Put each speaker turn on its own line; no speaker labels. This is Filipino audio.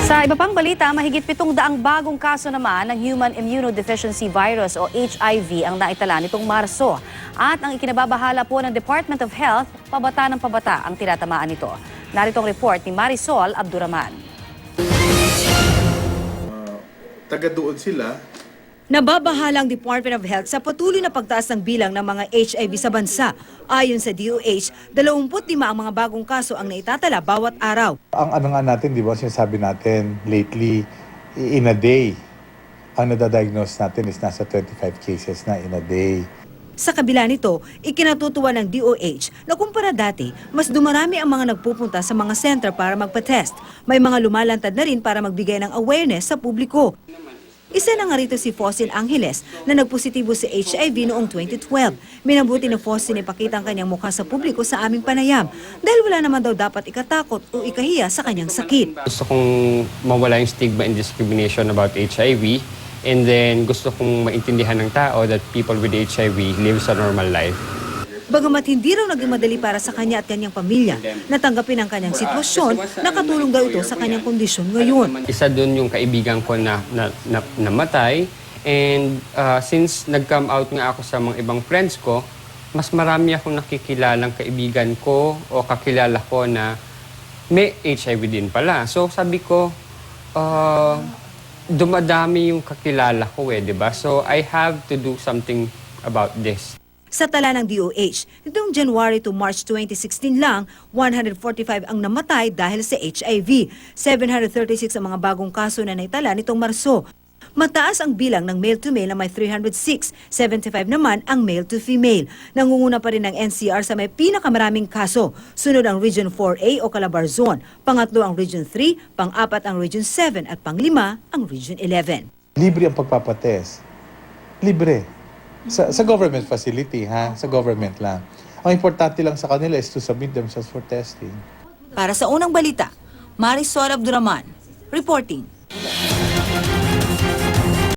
Sa iba pang balita, mahigit 700 bagong kaso naman ng Human Immunodeficiency Virus o HIV ang naitala nitong Marso. At ang ikinababahala po ng Department of Health, pabata ng pabata ang tinatamaan nito. Narito ang report ni Marisol Abduraman.
Taga doon sila.
Nababahala ang Department of Health sa patuloy na pagtaas ng bilang ng mga HIV sa bansa. Ayon sa DOH, 25 ang mga bagong kaso ang naitatala bawat araw.
Ang ano nga natin, di ba, sinasabi natin lately, in a day, ang nadadiagnose natin is nasa 25 cases na in a day.
Sa kabila nito, ikinatutuwa ng DOH na kumpara dati, mas dumarami ang mga nagpupunta sa mga center para magpa-test. May mga lumalantad na rin para magbigay ng awareness sa publiko. Isa na nga rito si Fossil Angeles na nagpositibo sa HIV noong 2012. Minabuti na Fossil ipakita ang kanyang mukha sa publiko sa aming panayam dahil wala naman daw dapat ikatakot o ikahiya sa kanyang sakit.
Gusto kong mawala yung stigma and discrimination about HIV, and then gusto kong maintindihan ng tao that people with HIV lives a normal life.
Bagamat hindi raw naging madali para sa kanya at kanyang pamilya, natanggapin ang kanyang sitwasyon, nakatulong daw ito sa kanyang kondisyon ngayon.
Isa doon yung kaibigan ko na namatay, and since nag-come out nga ako sa mga ibang friends ko, mas marami akong nakikilalang kaibigan ko o kakilala ko na may HIV din pala. So sabi ko, dumadami yung kakilala ko di ba? So I have to do something about this.
Sa tala ng DOH, nitong January to March 2016 lang, 145 ang namatay dahil sa HIV. 736 ang mga bagong kaso na naitala nitong Marso. Mataas ang bilang ng male-to-male na may 306, 75 naman ang male-to-female. Nangunguna pa rin ang NCR sa may pinakamaraming kaso. Sunod ang Region 4A o Calabarzon, pangatlo ang Region 3, pang-apat ang Region 7 at pang-lima ang Region 11.
Libre ang pagpapatest. Libre. Sa government facility, ha? Sa government lang. Ang importante lang sa kanila is to submit themselves for testing.
Para sa unang balita, Marisol Abduraman, reporting.